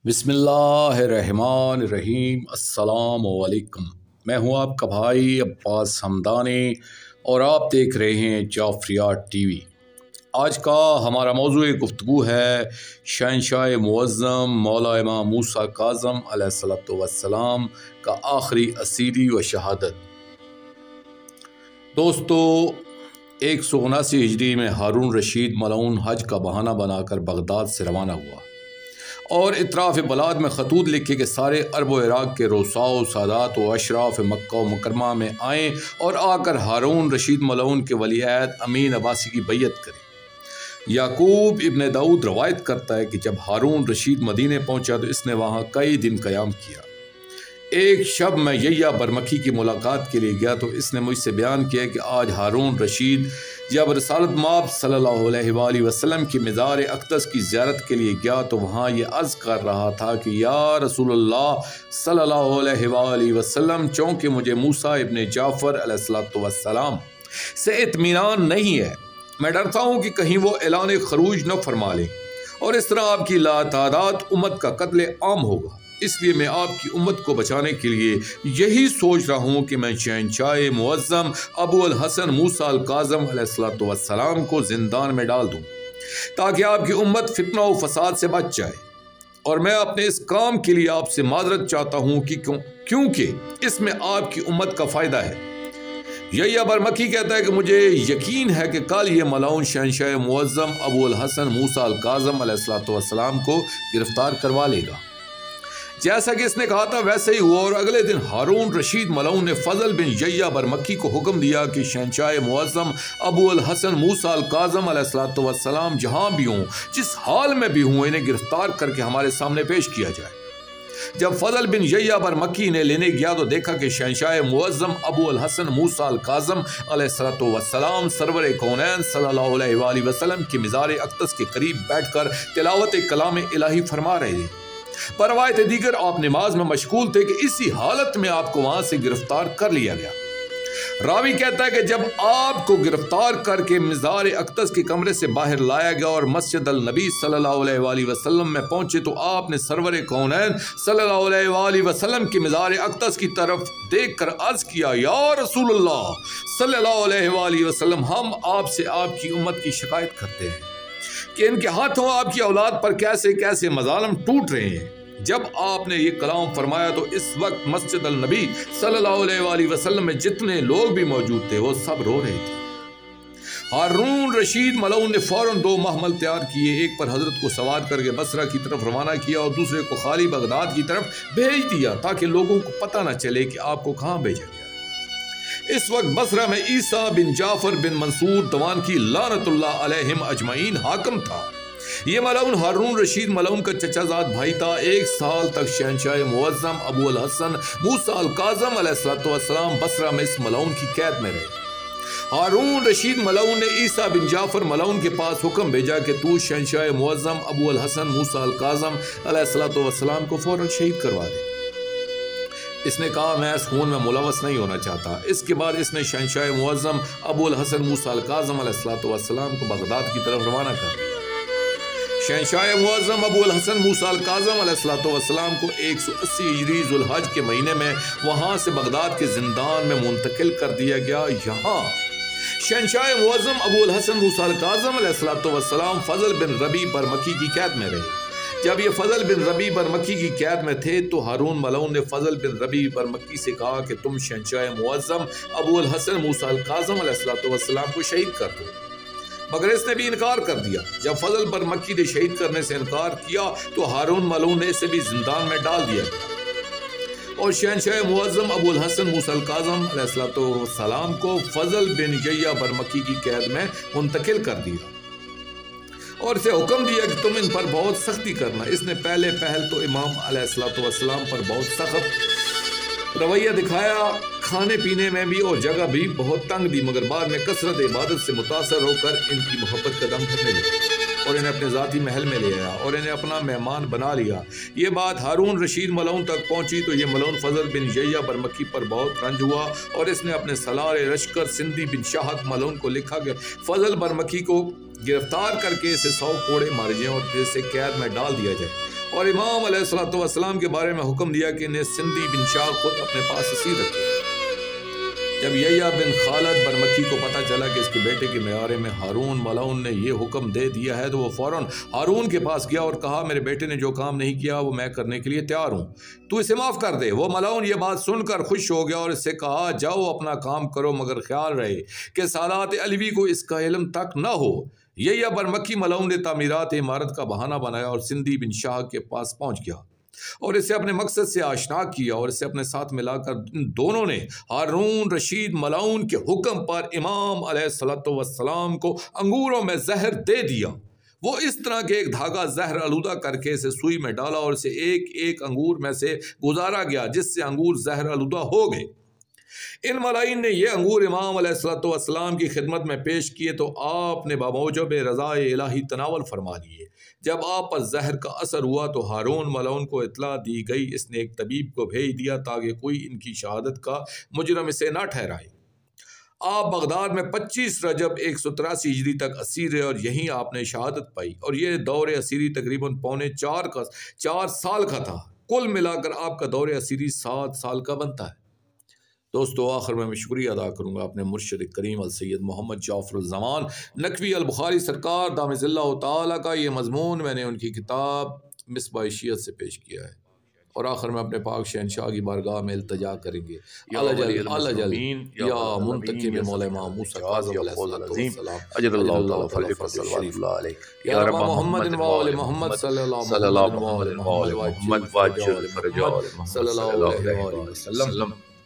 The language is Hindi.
बिस्मिल्लाहिर्रहमानिर्रहीम। अस्सलामुअलैकुम। मैं हूं आपका भाई अब्बास हमदानी और आप देख रहे हैं जाफरिया टीवी। आज का हमारा मौजूद गुफ्तगू है शहंशाह मुअज़्ज़म मौला इमाम मूसा काज़म अलैहिस्सलातु वस्सलाम का आखिरी असीरी व शहादत। दोस्तों, 179 हिजरी में हारून रशीद मलऊन हज का बहाना बनाकर बगदाद से रवाना हुआ और इतराफ़ बलाद में खतूत लिखे कि सारे अरब व इराक़ के रोसाओ सादात व अशराफ मक्का व मुकरमा में आएँ और आकर हारून रशीद मलऊन के वलीअहद अमीन अब्बासी की बैयत करें। याकूब इब्न दाऊद रवायत करता है कि जब हारून रशीद मदीने पहुँचा तो इसने वहाँ कई दिन क़याम किया। एक शब मैं यैया बरमकी की मुलाकात के लिए गया तो इसने मुझसे बयान किया कि आज हारून रशीद जब रसालत माब सल्लल्लाहु अलैहि वसल्लम की मज़ार अक़दस की ज़ियारत के लिए गया तो वहाँ ये अर्ज़ कर रहा था कि या रसूलुल्लाह सल्लल्लाहु अलैहि वसल्लम, चूँकि मुझे मूसा इब्न जाफ़र अलैहिस्सलातु वस्सलाम से इत्मीनान नहीं है, मैं डरता हूँ कि कहीं वो ऐलान खरूज न फरमा लें और इस तरह आपकी लातादाद उम्मत का कत्ल आम होगा। इसलिए मैं आपकी उम्मत को बचाने के लिए यही सोच रहा हूँ कि मैं शहंशाह मुअज़्ज़म अबू अल हसन मूसा अल काज़म अलैहिस्सलातु वस्सलाम को ज़िंदान में डाल दूँ ताकि आपकी उम्मत फितना व फसाद से बच जाए। और मैं अपने इस काम के लिए आपसे माजरत चाहता हूँ कि क्योंकि इसमें आपकी उम्मत का फ़ायदा है। यैया बरमकी कहता है कि मुझे यकीन है कि कल ये मलऊन शहंशाह मुअज़्ज़म अबू अल हसन मूसा अल काज़म अलैहिस्सलातु वस्सलाम को गिरफ्तार करवा लेगा। जैसा कि इसने कहा था वैसे ही हुआ और अगले दिन हारून रशीद मलऊन ने फजल बिन यैया बरमकी को हुक्म दिया कि शहंशाह मुअज़्ज़म अबू अल हसन मूसा अल काज़म अलैहिस्सलातु वस्सलाम जहाँ भी हों, जिस हाल में भी हों, इन्हें गिरफ्तार करके हमारे सामने पेश किया जाए। जब फजल बिन यैया बरमकी ने लेने गया तो देखा कि शहंशाह मुअज़्ज़म अबू अल हसन मूसा अल काज़म अलैहिस्सलातु वस्सलाम सरवर कौनैन सल्लल्लाहु अलैहि वसल्लम की मज़ार अक़दस के करीब बैठकर तिलावत कलाम इलाही फरमा रहे थे। पर रवायत दीगर आप नमाज में मशगूल थे कि इसी हालत में आपको वहां से गिरफ्तार कर लिया गया। रावी कहता है कि जब आपको गिरफ्तार करके मज़ार अक़दस के कमरे से बाहर लाया गया और मस्जिद अल नबी सल्लल्लाहु अलैहि वसल्लम में पहुंचे तो आपने सरवर कौनैन सल्लल्लाहु अलैहि वसल्लम की मज़ार अक़दस की तरफ देखकर अर्ज़ किया, या रसूलुल्लाह सल्लल्लाहु अलैहि वसल्लम, हम आपसे आपकी उम्मत की शिकायत करते हैं कि इनके हाथों आपकी औलाद पर कैसे कैसे मज़ालिम टूट रहे हैं। जब आपने ये कलाम फरमाया तो इस वक्त मस्जिद अल नबी सल्लल्लाहु अलैहि वसल्लम में जितने लोग भी मौजूद थे वो सब रो रहे थे। हारून रशीद मलऊन ने फौरन 2 महमल तैयार किए, एक पर हजरत को सवार करके बसरा की तरफ रवाना किया और दूसरे को खाली बगदाद की तरफ भेज दिया ताकि लोगों को पता न चले कि आपको कहाँ भेजा गया। इस वक्त बसरा में ईसा बिन जाफर बिन मंसूर दवानकी लानतुल्लाह अलैहिम अजमईन हाकम था। ये मलऊन हारून रशीद मलऊन का चचाजाद भाई था। 1 साल तक शहंशाह मुअज़्ज़म अबू अल हसन मूसा अल काज़म अलैहिस्सलातु वस्सलाम बसरा में इस मलऊन की कैद में रहे। हारून रशीद मलऊन ने ईसा बिन जाफर मलऊन के पास हुक्म भेजा कि तू शहंशाह मुअज़्ज़म अबू अल हसन मूसा अल काज़म अलैहिस्सलातु वस्सलाम को फौरन शहीद करवा दे। इसने कहा, मैं इस खून में मुलव्वस नहीं होना चाहता। इसके बाद इसने शहंशाह मुअज़्ज़म अबू अल हसन मूसा अल काज़म अलैहिस्सलातु वस्सलाम को बगदाद की तरफ रवाना कर दिया। शहंशाह मुअज़्ज़म अबू अल हसन मूसा अल काज़म अलैहिस्सलातु वस्सलाम को 180 हिजरी ज़ुल्हज के महीने में वहाँ से बगदाद के जिंदान में मुंतकिल कर दिया गया। यहाँ शहंशाह मुअज़्ज़म अबू अल हसन मूसा अल काज़म अलैहिस्सलातु वस्सलाम फजल बिन रबी बरमकी की कैद में रहे। जब ये फजल बिन रबी बरमकी की कैद में थे तो हारून मलऊन ने फजल बिन रबी बरमकी से कहा कि तुम शहंशाह मुअज़्ज़म अबू अल हसन मूसा अल काज़म अलैहिस्सलातु वस्सलाम को शहीद कर दो, मगर इसने भी इनकार कर दिया। जब फजल बरमकी ने शहीद करने से इनकार किया तो हारून मलऊन ने इसे भी जिंदान में डाल दिया और शहंशाह मुअज़्ज़म अबू अल हसन मूसा अल काज़म अलैहिस्सलातु वस्सलाम को फजल बिन यैया बरमकी की कैद में मुंतकिल कर दिया और इसे हुक्म दिया कि तुम इन पर बहुत सख्ती करना। इसने पहले पहल तो इमाम अलैहिस्सलातु वस्सलाम पर बहुत सख्त रवैया दिखाया, खाने पीने में भी और जगह भी बहुत तंग दी, मगर बाद में कसरत इबादत से मुतासर होकर इनकी मोहब्बत कदम करने लगे और इन्हें अपने ज़ाती महल में ले आया और इन्हें अपना मेहमान बना लिया। ये बात हारून रशीद मलऊन तक पहुंची तो ये मलऊन फजल बिन यैया बरमकी पर बहुत रंज हुआ और इसने अपने सलार लश्कर सिंधी बिन शाहक मलऊन को लिखा कि फजल बरमकी को गिरफ्तार करके इसे 100 कोड़े मारे जाएं और फिर इसे कैद में डाल दिया जाए और इमाम अलैहिस्सलाम के बारे में हुक्म दिया कि इन्हें सिंदी बिन शाह खुद अपने पास असीर रखे। जब यहया बिन खालिद बरमकी को पता चला कि इसके बेटे के म्यारे में हारून मलाउन ने यह हुक्म दे दिया है तो वो फौरन हारून के पास गया और कहा, मेरे बेटे ने जो काम नहीं किया वो मैं करने के लिए तैयार हूँ, तू इसे माफ़ कर दे। वो मलाउन ये बात सुनकर खुश हो गया और इससे कहा, जाओ अपना काम करो, मगर ख्याल रहे कि सादात अलवी को इसका इल्म तक न हो। यहया बरमकी मलाउन ने तामीरात इमारत का बहाना बनाया और सिंदी बिन शाह के पास पहुँच गया और इसे अपने मकसद से आशना किया और इसे अपने साथ मिलाकर इन दोनों ने हारून रशीद मलाउन के हुक्म पर इमाम अलैहिस्सलाम को अंगूरों में जहर दे दिया। वो इस तरह के एक धागा जहर आलूदा करके इसे सुई में डाला और इसे एक एक अंगूर में से गुजारा गया, जिससे अंगूर जहर आलूदा हो गए। इन मलाइन ने यह अंगूर इमाम अलैहिस्सलाम की खिदमत में पेश किए तो आपने बामौजब रज़ाए इलाही तनावल फरमा लिए। जब आप पर जहर का असर हुआ तो हारून मलाउन को इतला दी गई। इसने एक तबीब को भेज दिया ताकि कोई इनकी शहादत का मुजरम इसे न ठहराए। आप बगदाद में 25 रजब 183 हिजरी तक असीर रहे और यहीं आपने शहादत पाई और यह दौर असीरी तकरीबन पौने 4 साल का था। कुल मिलाकर आपका दौर असीरी 7 साल का बनता है। दोस्तों, आखिर में मैं शुक्रिया अदा करूँगा अपने मुर्शिद करीम अल सैयद मोहम्मद जाफ़र ज़मान नकवी अल बुखारी सरकार दामज़िल्लाहु ताला का ये मज़मून मैंने उनकी किताब मिसबाह शियत से पेश किया है। और आखिर में अपने पाक शहंशाह की बारगाह में इल्तिजा करेंगे, अल्लाह या मुंतकिम मौला इमाम मूसा काज़िम अलैहिस्सलाम अजरल्लाहु तआला फज़ल अलैहि या रब मोहम्मद व आले मोहम्मद सल्लल्लाहु अलैहि वसल्लम।